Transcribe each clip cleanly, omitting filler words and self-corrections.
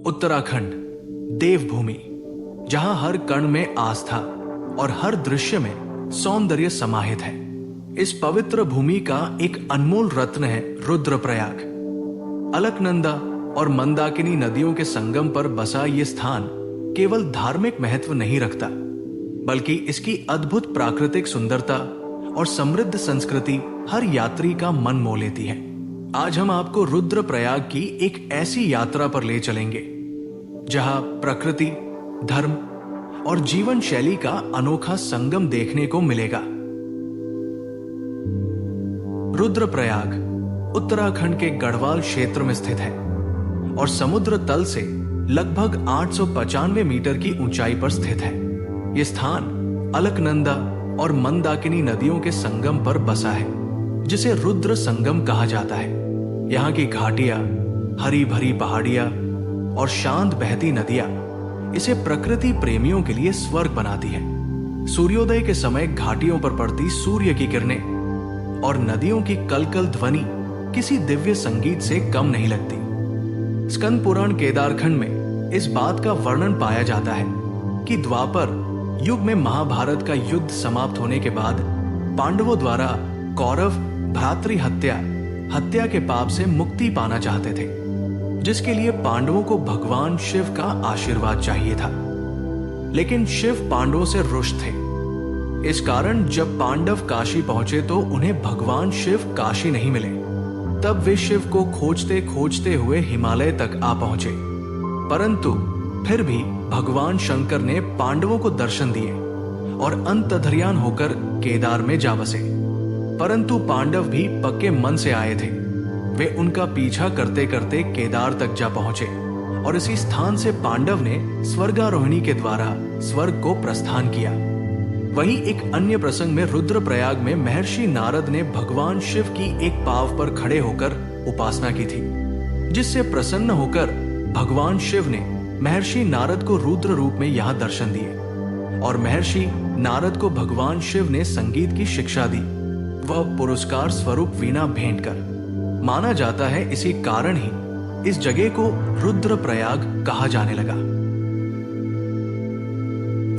उत्तराखंड देवभूमि, जहां हर कण में आस्था और हर दृश्य में सौंदर्य समाहित है। इस पवित्र भूमि का एक अनमोल रत्न है रुद्रप्रयाग। अलकनंदा और मंदाकिनी नदियों के संगम पर बसा ये स्थान केवल धार्मिक महत्व नहीं रखता, बल्कि इसकी अद्भुत प्राकृतिक सुंदरता और समृद्ध संस्कृति हर यात्री का मन मोह लेती है। आज हम आपको रुद्रप्रयाग की एक ऐसी यात्रा पर ले चलेंगे जहां प्रकृति, धर्म और जीवन शैली का अनोखा संगम देखने को मिलेगा। रुद्रप्रयाग उत्तराखंड के गढ़वाल क्षेत्र में स्थित है और समुद्र तल से लगभग 895 मीटर की ऊंचाई पर स्थित है। यह स्थान अलकनंदा और मंदाकिनी नदियों के संगम पर बसा है, जिसे रुद्र संगम कहा जाता है। यहाँ की घाटियां, हरी भरी पहाड़ियां और शांत बहती नदियां इसे प्रकृति प्रेमियों के लिए स्वर्ग बनाती है। सूर्योदय के समय घाटियों पर पड़ती सूर्य की किरणें और नदियों की कलकल ध्वनि किसी दिव्य संगीत से कम नहीं लगती। स्कंद पुराण केदारखंड में इस बात का वर्णन पाया जाता है कि द्वापर युग में महाभारत का युद्ध समाप्त होने के बाद पांडवों द्वारा कौरव भ्रातृ हत्या के पाप से मुक्ति पाना चाहते थे, जिसके लिए पांडवों को भगवान शिव का आशीर्वाद चाहिए था। लेकिन शिव पांडवों से रुष्ट थे। इस कारण जब पांडव काशी पहुंचे तो उन्हें भगवान शिव काशी नहीं मिले। तब वे शिव को खोजते खोजते हुए हिमालय तक आ पहुंचे, परंतु फिर भी भगवान शंकर ने पांडवों को दर्शन दिए और अंतर्ध्यान होकर केदार में जा बसे। परंतु पांडव भी पक्के मन से आए थे। वे उनका पीछा करते करते केदार तक जा पहुंचे और इसी स्थान से पांडव ने स्वर्गारोहिणी के द्वारा स्वर्ग को प्रस्थान किया। वहीं एक अन्य प्रसंग में रुद्रप्रयाग में महर्षि नारद ने भगवान शिव की एक पाव पर खड़े होकर उपासना की थी, जिससे प्रसन्न होकर भगवान शिव ने महर्षि नारद को रुद्र रूप में यहाँ दर्शन दिए और महर्षि नारद को भगवान शिव ने संगीत की शिक्षा दी, वह पुरस्कार स्वरूप वीणा भेंट कर। माना जाता है इसी कारण ही इस जगह को रुद्रप्रयाग कहा जाने लगा।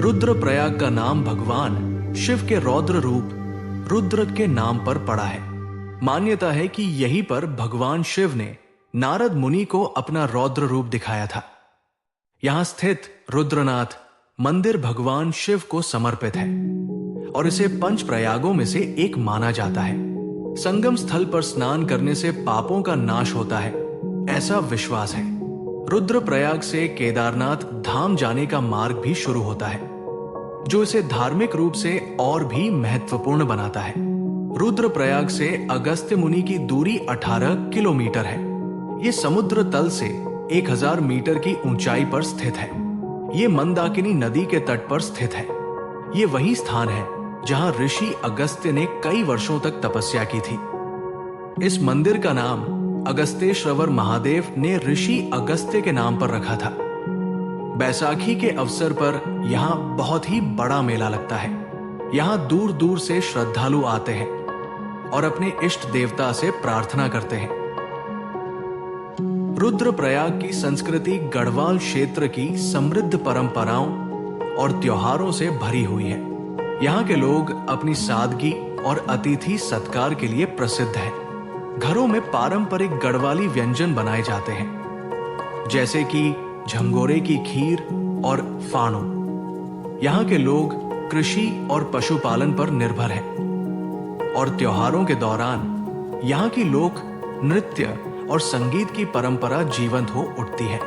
रुद्रप्रयाग का नाम भगवान शिव के रौद्र रूप रुद्र के नाम पर पड़ा है। मान्यता है कि यहीं पर भगवान शिव ने नारद मुनि को अपना रौद्र रूप दिखाया था। यहां स्थित रुद्रनाथ मंदिर भगवान शिव को समर्पित है और इसे पंच प्रयागों में से एक माना जाता है। संगम स्थल पर स्नान करने से पापों का नाश होता है, ऐसा विश्वास है। रुद्रप्रयाग से केदारनाथ धाम जाने का मार्ग भी शुरू होता है, जो इसे धार्मिक रूप से और भी महत्वपूर्ण बनाता है। रुद्रप्रयाग से अगस्त्य मुनि की दूरी 18 किलोमीटर है। ये समुद्र तल से 1000 मीटर की ऊंचाई पर स्थित है। ये मंदाकिनी नदी के तट पर स्थित है। ये वही स्थान है जहां ऋषि अगस्त्य ने कई वर्षों तक तपस्या की थी। इस मंदिर का नाम अगस्तेश्वर महादेव ने ऋषि अगस्त्य के नाम पर रखा था। बैसाखी के अवसर पर यहाँ बहुत ही बड़ा मेला लगता है। यहाँ दूर दूर से श्रद्धालु आते हैं और अपने इष्ट देवता से प्रार्थना करते हैं। रुद्रप्रयाग की संस्कृति गढ़वाल क्षेत्र की समृद्ध परंपराओं और त्योहारों से भरी हुई है। यहाँ के लोग अपनी सादगी और अतिथि सत्कार के लिए प्रसिद्ध हैं। घरों में पारंपरिक गढ़वाली व्यंजन बनाए जाते हैं, जैसे कि झंगोरे की खीर और फाणो। यहाँ के लोग कृषि और पशुपालन पर निर्भर हैं और त्योहारों के दौरान यहाँ की लोक नृत्य और संगीत की परंपरा जीवंत हो उठती है।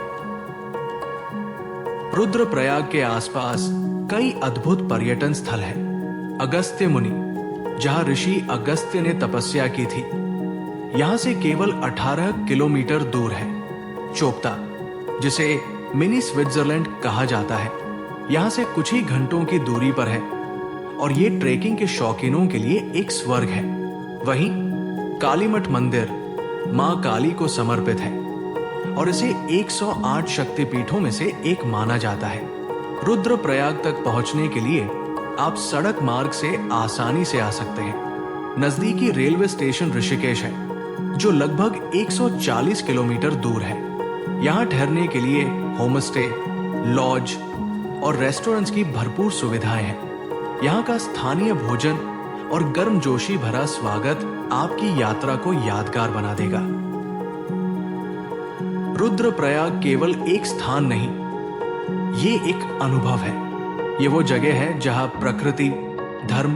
रुद्रप्रयाग के आसपास कई अद्भुत पर्यटन स्थल हैं। अगस्त्य मुनि, जहां ऋषि अगस्त्य ने तपस्या की थी, यहां से केवल 18 किलोमीटर दूर है। चोपता, जिसे मिनी स्विट्जरलैंड कहा जाता है, यहां से कुछ ही घंटों की दूरी पर है और ये ट्रेकिंग के शौकीनों के लिए एक स्वर्ग है। वहीं कालीमठ मंदिर मां काली को समर्पित है और इसे 108 शक्तिपीठों में से एक माना जाता है। रुद्रप्रयाग तक पहुंचने के लिए आप सड़क मार्ग से आसानी से आ सकते हैं। नजदीकी रेलवे स्टेशन ऋषिकेश है, जो लगभग 140 किलोमीटर दूर है। यहाँ ठहरने के लिए होमस्टे, लॉज और रेस्टोरेंट्स की भरपूर सुविधाएं हैं। यहाँ का स्थानीय भोजन और गर्मजोशी भरा स्वागत आपकी यात्रा को यादगार बना देगा। रुद्रप्रयाग केवल एक स्थान नहीं, ये एक अनुभव है। ये वो जगह है जहां प्रकृति, धर्म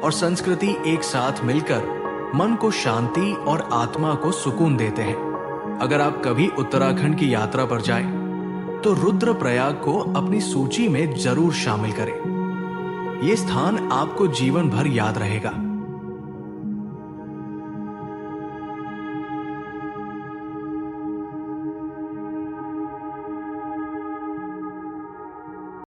और संस्कृति एक साथ मिलकर मन को शांति और आत्मा को सुकून देते हैं। अगर आप कभी उत्तराखंड की यात्रा पर जाएं, तो रुद्रप्रयाग को अपनी सूची में जरूर शामिल करें। ये स्थान आपको जीवन भर याद रहेगा।